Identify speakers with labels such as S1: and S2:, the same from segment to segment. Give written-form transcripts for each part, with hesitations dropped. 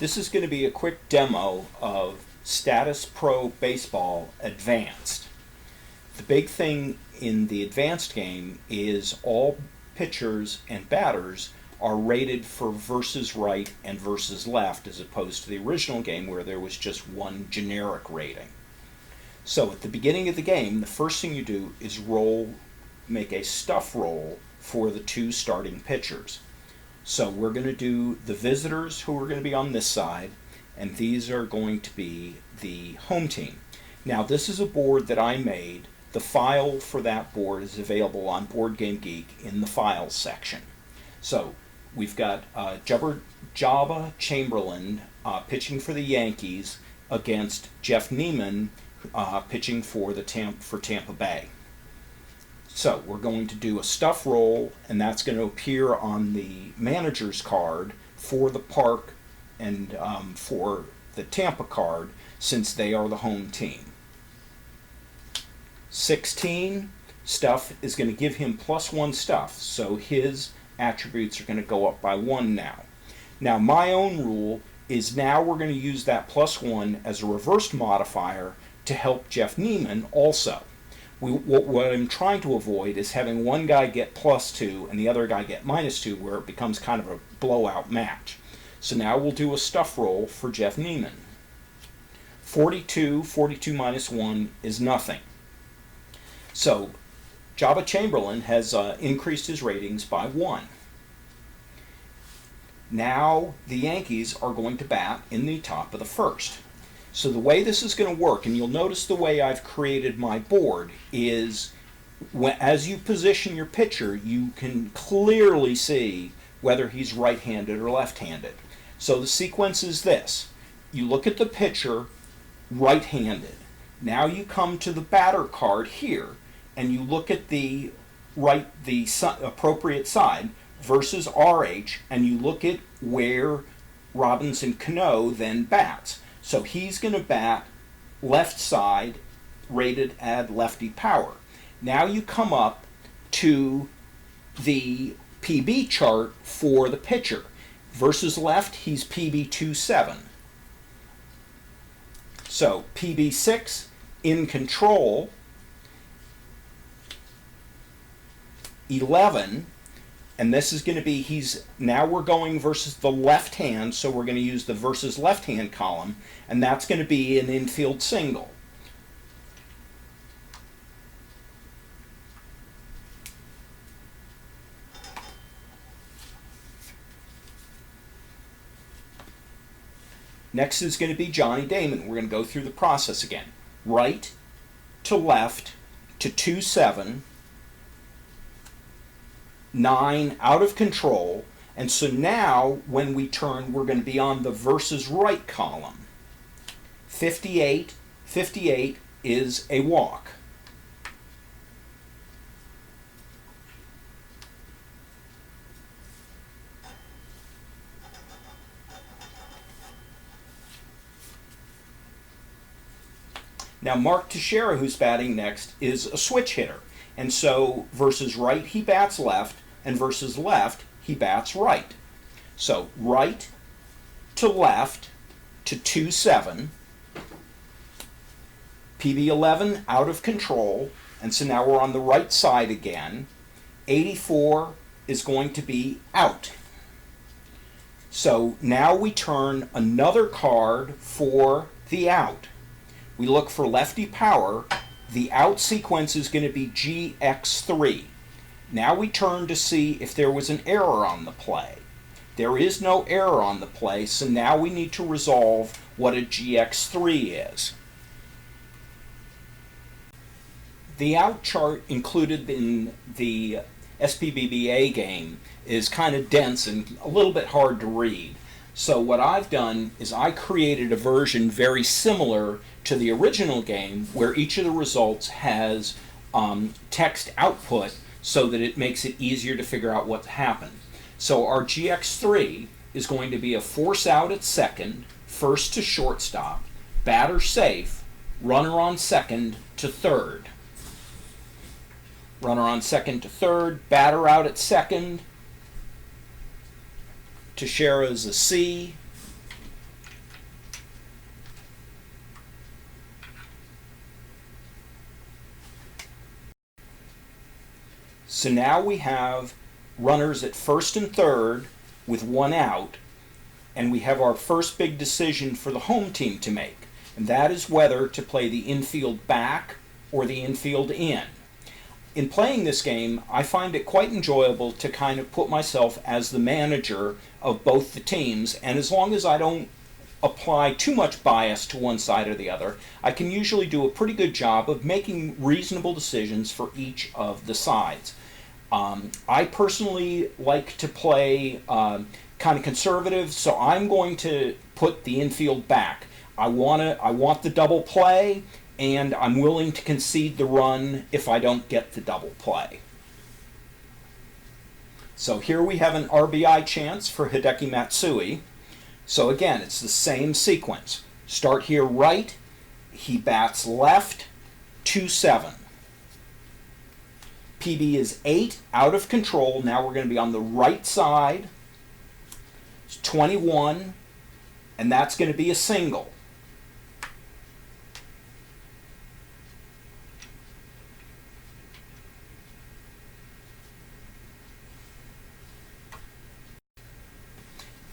S1: This is going to be a quick demo of Statis Pro Baseball Advanced. The big thing in the Advanced game is all pitchers and batters are rated for versus right and versus left, as opposed to the original game where there was just one generic rating. So at the beginning of the game, the first thing you do is make a stuff roll for the two starting pitchers. So we're going to do the visitors, who are going to be on this side, and these are going to be the home team. Now this is a board that I made. The file for that board is available on Board Game Geek in the files section. So we've got Jabba Chamberlain pitching for the Yankees against Jeff Neiman pitching for Tampa Bay. So we're going to do a stuff roll, and that's going to appear on the manager's card for the Park and for the Tampa card, since they are the home team. 16 stuff is going to give him +1 stuff, so his attributes are going to go up by 1 now. Now my own rule is now we're going to use that +1 as a reversed modifier to help Jeff Neiman also. What I'm trying to avoid is having one guy get +2 and the other guy get -2, where it becomes kind of a blowout match. So now we'll do a stuff roll for Jeff Neiman. 42 minus 1 is nothing. So Jabba Chamberlain has increased his ratings by 1. Now the Yankees are going to bat in the top of the first. So the way this is going to work, and you'll notice the way I've created my board, is as you position your pitcher, you can clearly see whether he's right-handed or left-handed. So the sequence is this. You look at the pitcher, right-handed. Now you come to the batter card here, and you look at the appropriate side versus RH, and you look at where Robinson Cano then bats. So he's going to bat left side, rated at lefty power. Now you come up to the PB chart for the pitcher. Versus left, he's PB 27. So PB 6 in control, 11. And this is going to be, now we're going versus the left hand, so we're going to use the versus left hand column, and that's going to be an infield single. Next is going to be Johnny Damon. We're going to go through the process again. Right to left to 2-7. 9 out of control, and so now when we turn, we're going to be on the versus right column. 58 is a walk. Now Mark Teixeira, who's batting next, is a switch hitter, and so versus right he bats left, and versus left, he bats right. So right to left to 2-7. PB 11 out of control, and so now we're on the right side again. 84 is going to be out. So now we turn another card for the out. We look for lefty power. The out sequence is going to be GX3. Now we turn to see if there was an error on the play. There is no error on the play, so now we need to resolve what a GX3 is. The out chart included in the SPBBA game is kind of dense and a little bit hard to read. So what I've done is I created a version very similar to the original game, where each of the results has text output, so that it makes it easier to figure out what happened. So our GX3 is going to be a force out at second, first to shortstop, batter safe, runner on second to third. Runner on second to third, batter out at second. Teixeira is a C. So now we have runners at first and third with one out, and we have our first big decision for the home team to make, and that is whether to play the infield back or the infield in. In playing this game, I find it quite enjoyable to kind of put myself as the manager of both the teams, and as long as I don't apply too much bias to one side or the other, I can usually do a pretty good job of making reasonable decisions for each of the sides. I personally like to play kind of conservative, so I'm going to put the infield back. I want the double play, and I'm willing to concede the run if I don't get the double play. So here we have an RBI chance for Hideki Matsui. So again, it's the same sequence. Start here right, he bats left, 2-7. PB is 8, out of control. Now we're going to be on the right side. It's 21, and that's going to be a single.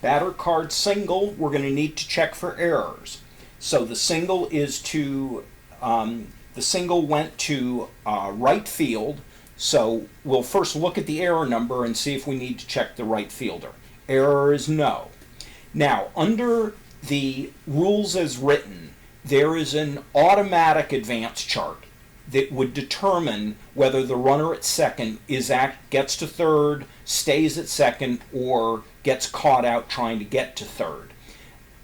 S1: Batter card single, we're going to need to check for errors. So the single is to, the single went to right field. So we'll first look at the error number and see if we need to check the right fielder. Error is no. Now, under the rules as written, there is an automatic advance chart that would determine whether the runner at second gets to third, stays at second, or gets caught out trying to get to third.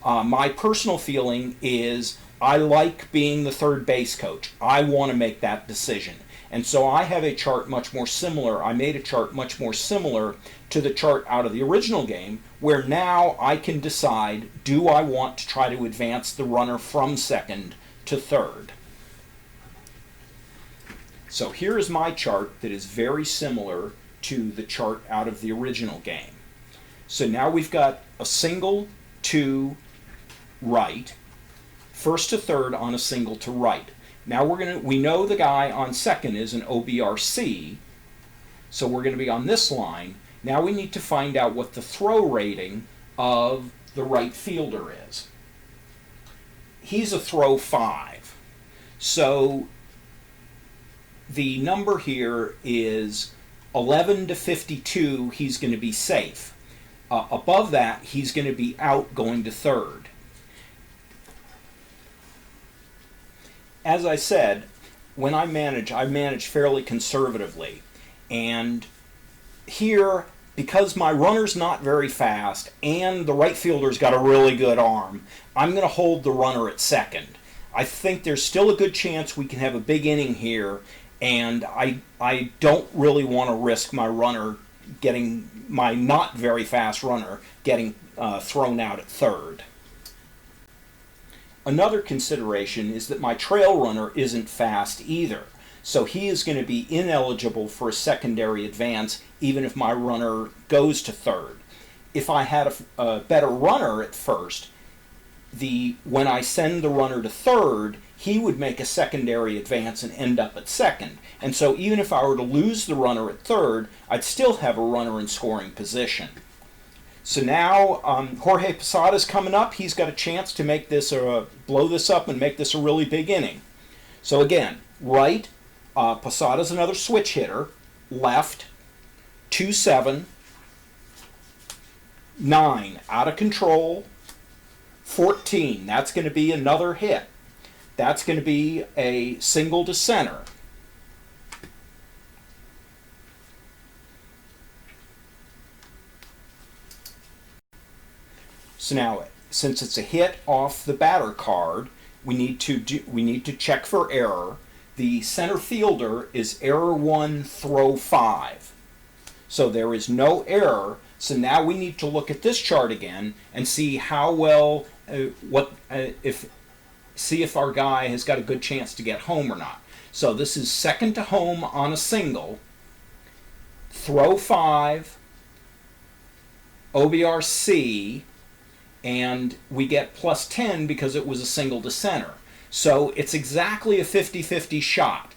S1: My personal feeling is I like being the third base coach. I want to make that decision. And so I have a chart much more similar. I made a chart much more similar to the chart out of the original game, where now I can decide, do I want to try to advance the runner from second to third? So here is my chart that is very similar to the chart out of the original game. So now we've got a single to right, first to third on a single to right. Now we know the guy on second is an OBRC, so we're going to be on this line. Now we need to find out what the throw rating of the right fielder is. He's a throw 5. So the number here is 11 to 52, he's going to be safe. Above that, he's going to be out going to third. As I said, when I manage fairly conservatively. And here, because my runner's not very fast and the right fielder's got a really good arm, I'm going to hold the runner at second. I think there's still a good chance we can have a big inning here, and I don't really want to risk my not very fast runner getting thrown out at third. Another consideration is that my trail runner isn't fast either, so he is going to be ineligible for a secondary advance even if my runner goes to third. If I had a better runner at first, when I send the runner to third, he would make a secondary advance and end up at second. And so even if I were to lose the runner at third, I'd still have a runner in scoring position. So now Jorge Posada's coming up. He's got a chance to make this blow this up and make this a really big inning. So again, right, Posada's another switch hitter. Left, 2-7, 9, out of control, 14. That's going to be another hit. That's going to be a single to center. So now, since it's a hit off the batter card, we need to check for error. The center fielder is error 1, throw 5. So there is no error. So now we need to look at this chart again and see how well see if our guy has got a good chance to get home or not. So this is second to home on a single, throw 5, OBRC, and we get plus 10 because it was a single to center. So it's exactly a 50-50 shot.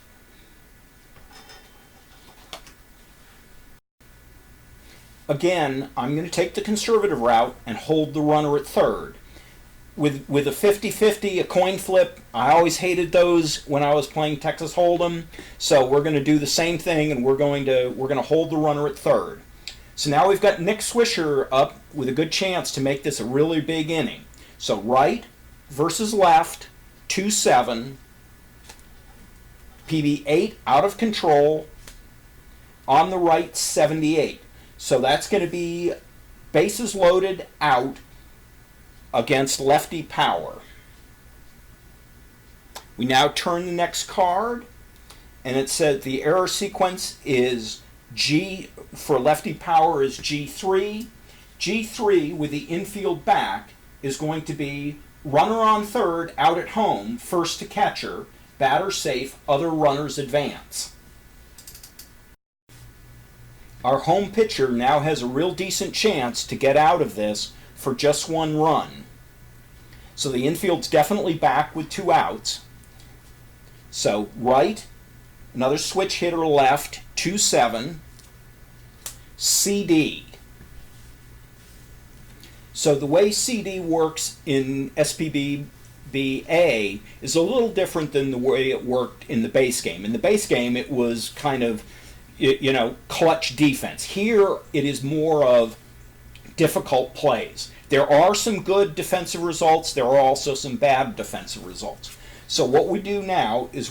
S1: again, I'm going to take the conservative route and hold the runner at third. With a 50-50, a coin flip, I always hated those when I was playing Texas Hold'em. So we're going to do the same thing, and we're going to hold the runner at third. So now we've got Nick Swisher up with a good chance to make this a really big inning. So right versus left, 2-7. PB8 out of control. On the right, 78. So that's going to be bases loaded out against lefty power. We now turn the next card, and it said the error sequence is G for lefty power is G3. G3 with the infield back is going to be runner on third, out at home, first to catcher, batter safe, other runners advance. Our home pitcher now has a real decent chance to get out of this for just one run. So the infield's definitely back with 2 outs. So right, another switch hitter left, 2-7. CD. So the way CD works in SPBA is a little different than the way it worked in the base game. In the base game, it was kind of, you know, clutch defense. Here, it is more of difficult plays. There are some good defensive results. There are also some bad defensive results. So what we do now is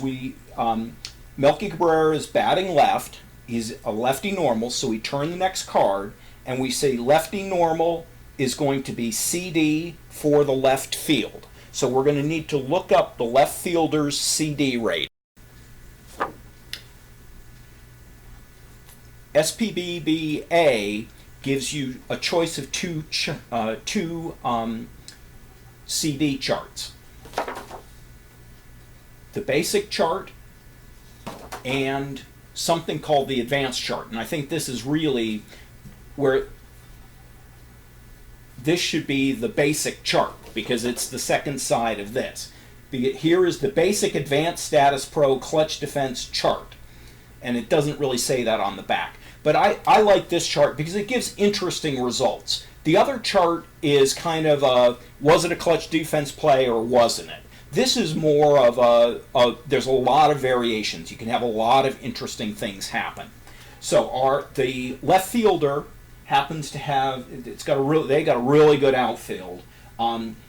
S1: Melky Cabrera is batting left. He's a lefty normal, so we turn the next card, and we say lefty normal is going to be CD for the left field. So we're going to need to look up the left fielder's CD rate. SPBA gives you a choice of two CD charts. The basic chart and something called the advanced chart. And I think this is really where this should be the basic chart, because it's the second side of this. Here is the basic advanced Statis Pro clutch defense chart. And it doesn't really say that on the back. But I like this chart because it gives interesting results. The other chart is kind of a, was it a clutch defense play or wasn't it? This is more of there's a lot of variations. You can have a lot of interesting things happen. So the left fielder happens to have, they got a really good outfield.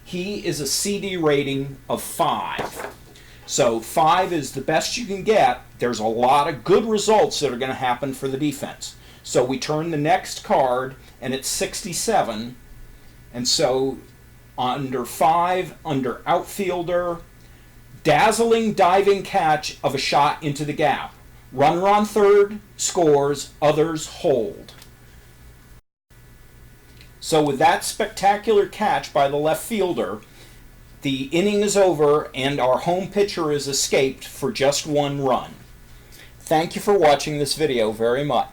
S1: He is a CD rating of 5. So 5 is the best you can get. There's a lot of good results that are going to happen for the defense. So we turn the next card, and it's 67. And so under 5, under outfielder, dazzling diving catch of a shot into the gap. Runner on third scores, others hold. So with that spectacular catch by the left fielder, the inning is over and our home pitcher is escaped for just one run. Thank you for watching this video very much.